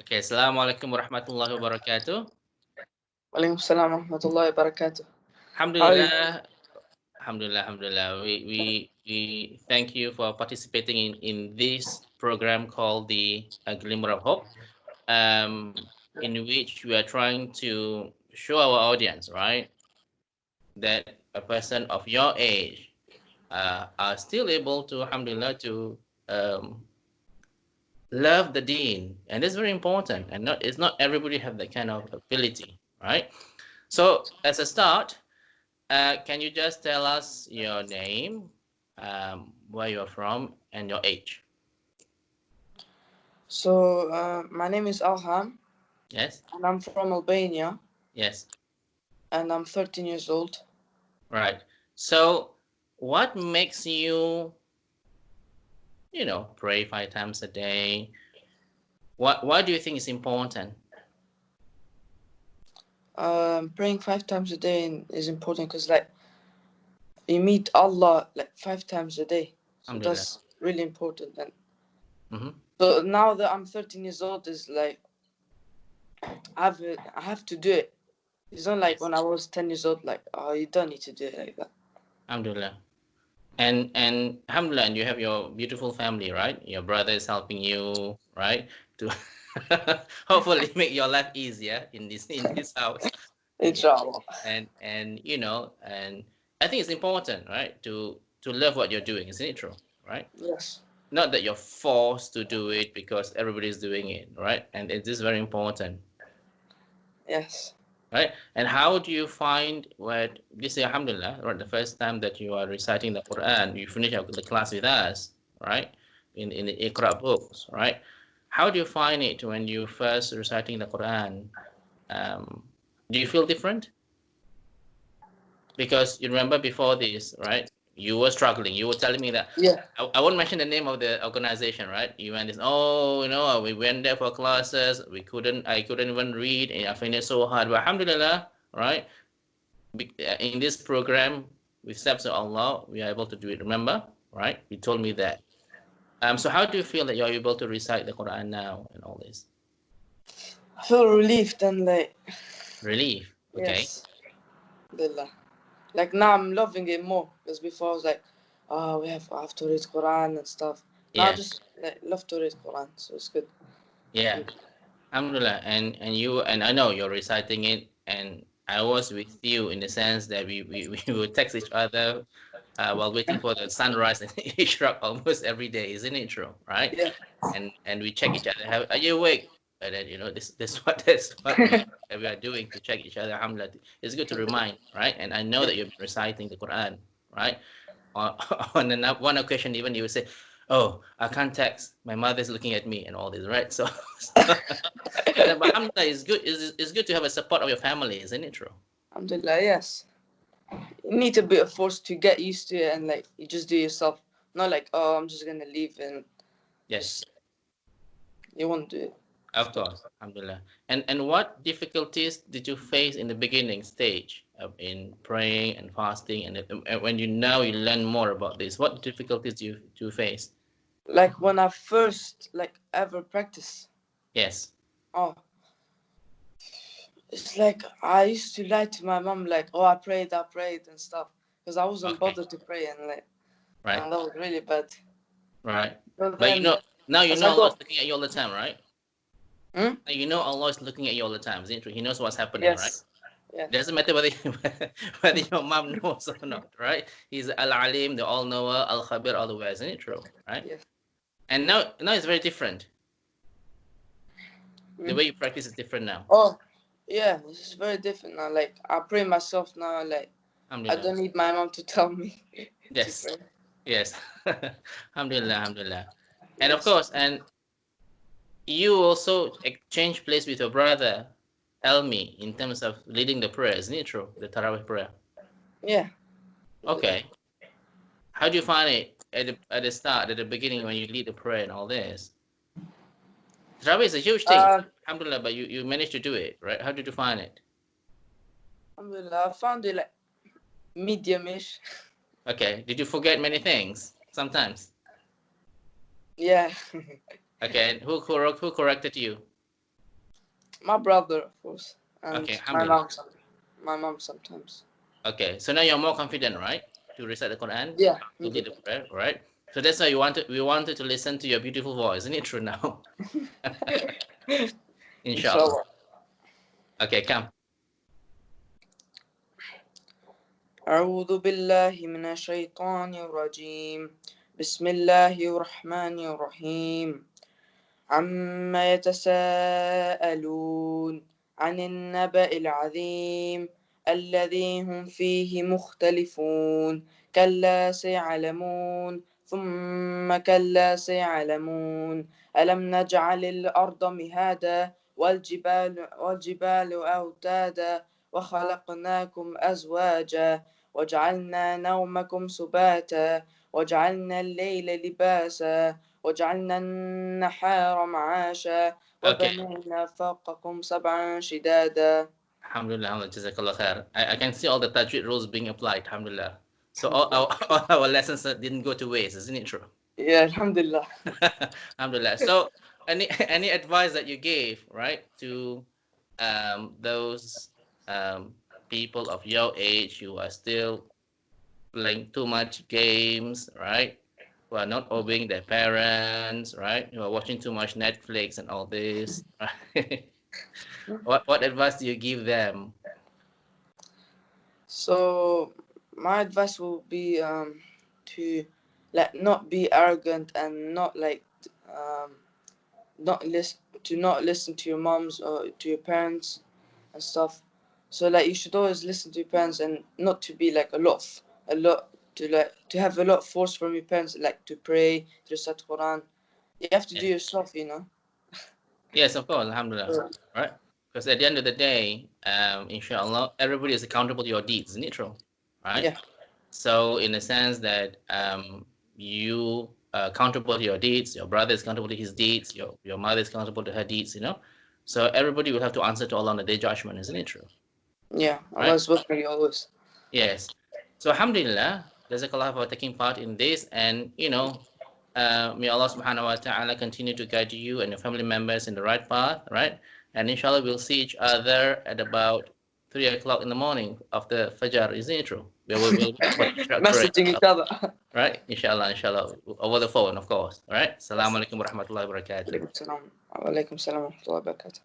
Okay, Assalamualaikum warahmatullahi wabarakatuh. Waalaikumsalam warahmatullahi wabarakatuh. How are you? Alhamdulillah, alhamdulillah. We thank you for participating in this program called the Glimmer of Hope, in which we are trying to show our audience, right, that a person of your age are still able to, alhamdulillah, to um, love the Deen, and it's very important. And it's not everybody have that kind of ability, right? So as a start, can you just tell us your name, where you're from, and your age? So, my name is Elham, Yes, and I'm from Albania, yes, and I'm 13 years old. right. So, what makes you, pray 5 times a day? Why do you think it's important? Praying 5 times a day is important because, like, you meet Allah like 5 times a day. So Alhamdulillah. that's really important. And Mm-hmm. so now that I'm 13 years old, is like I have to do it. It's not like Yes, when I was 10 years old, like, oh, you don't need to do it like that. Alhamdulillah. And alhamdulillah, and you have your beautiful family, right? Your brother is helping you, right? To hopefully make your life easier in this house. Okay. Inshallah. And I think it's important, right? To love what you're doing, isn't it true? Right? Yes. Not that you're forced to do it because everybody's doing it, right? And it is very important. Yes. Right? And how do you find what this is, alhamdulillah, right? The first time that you are reciting the Quran, you finish up the class with us, right? In the Iqra books, right? How do you find it when you first reciting the Quran? Do you feel different? Because you remember before this, right? You were struggling. You were telling me that Yeah. I won't mention the name of the organization, right? You went this, oh, we went there for classes. I couldn't even read, and I find it so hard. But alhamdulillah, right? In this program, with steps of Allah, we are able to do it. Remember, right? You told me that. So how do you feel that you're able to recite the Quran now and all this? I feel relieved and like, Relief. Okay. yes. Alhamdulillah. Like now I'm loving it more because before I was like, oh, I have to read Quran and stuff. Now I Yeah. just like love to read Quran, so it's good. Yeah. Alhamdulillah, and I know you're reciting it, and I was with you in the sense that we would text each other while waiting for the sunrise and Ishraq almost every day, isn't it true? Right? Yeah. And we check each other. Are you awake? And then that's what we are doing to check each other. Alhamdulillah, it's good to remind, right? And I know Yeah. that you've been reciting the Quran, right? On, on one occasion, even you would say, "Oh, I can't text. My mother's looking at me," and all this, right? But alhamdulillah, it's good to have a support of your family, isn't it true? Alhamdulillah, yes. You need a bit of force to get used to it and like you just do yourself. Not like, oh, I'm just gonna leave and Yes, just you won't do it. of course, alhamdulillah. And what difficulties did you face in the beginning stage in praying and fasting, and when you learn more about this, what difficulties do you face? Like when I first like ever practice. Yes, Oh, it's like I used to lie to my mom like, oh, I prayed and stuff because I wasn't okay, bothered to pray and like, right, and that was really bad. right. But But then now as I Allah is got, looking at you all the time, right? hmm? Now Allah is looking at you all the time, isn't it true? He knows what's happening, right? Yes, yes, Doesn't matter whether whether your mom knows or not, right? He's Al-Alim, the All-Knower, Al-Khabir, all the way, isn't it true, right? yes. And now it's very different. The Hmm? way you practice is different now. Oh, yeah, this is very different now. Like I pray myself now. Like I Alhamdulillah. don't need my mom to tell me to Yes, pray. yes. Alhamdulillah, alhamdulillah. And of Yes, course, and you also exchange place with your brother, Elmi, in terms of leading the prayer, isn't it true? The Tarawih prayer. yeah. Okay. How do you find it at the start, at the beginning, when you lead the prayer and all this? Tarawih is a huge thing, Uh, alhamdulillah, but you managed to do it, right? How did you find it? Alhamdulillah, I found it like medium-ish. Okay. Did you forget many things sometimes? Yeah. Okay. And who corrected you? My brother, of course, Okay, and alhamdulillah. My mom sometimes. Okay, so now you're more confident, right? To recite the Quran, Yeah, to lead the alhamdulillah. prayer, right? So that's why we wanted to listen to your beautiful voice, isn't it true now? Inshallah. Inshallah. Okay, come. أعوذ بالله من الشيطان الرجيم. بسم الله الرحمن الرحيم. عما يتساءلون عن النبأ العظيم الذي هم فيه مختلفون كلا سيعلمون ثم كلا سيعلمون ألم نجعل الأرض مهادا والجبال أوتادا وخلقناكم أزواجا وجعلنا نومكم سباتا وجعلنا الليل لباسا وجعلنا النحار معاشا Okay. وبنينا فوقكم سبعا شدادا. Alhamdulillah, alhamdulillah, jazakallah khair. I can see all the tajweed rules being applied, alhamdulillah. So all Alhamdulillah. all our lessons didn't go to waste, isn't it true? Yeah, Alhamdulillah. Alhamdulillah. So any advice that you gave, right, to those people of your age who are still playing too much games, right? Who are not obeying their parents, right? Who are watching too much Netflix and all this, right? What advice do you give them? So my advice will be to like not be arrogant and not like not listen to your moms or to your parents and stuff. So like you should always listen to your parents and not to be like a lot to have a lot of force from your parents, like to pray, to recite Quran. You have to do Yes, yourself, you know. yes, of course, alhamdulillah, So, right? Because at the end of the day, inshallah, everybody is accountable to your deeds, isn't it true? Right? yeah, So in a sense that you are accountable to your deeds, your brother is accountable to his deeds, your mother is accountable to her deeds, you know. So everybody will have to answer to Allah on the day of judgment, isn't it true? yeah. Allah Right? is with me always. Yes. So alhamdulillah, jazakallah for taking part in this, and may Allah subhanahu wa ta'ala continue to guide you and your family members in the right path, right? And inshallah we'll see each other at about 3 o'clock in the morning after Fajr, isn't it true? We'll wait for the Ishraq prayer, Messaging each other. right? Inshallah, over the phone, of course. All right. Assalamu alaikum wa rahmatullahi wa barakatuh. Alaikum salam. Alaikum salam wa rahmatullahi wa barakatuh.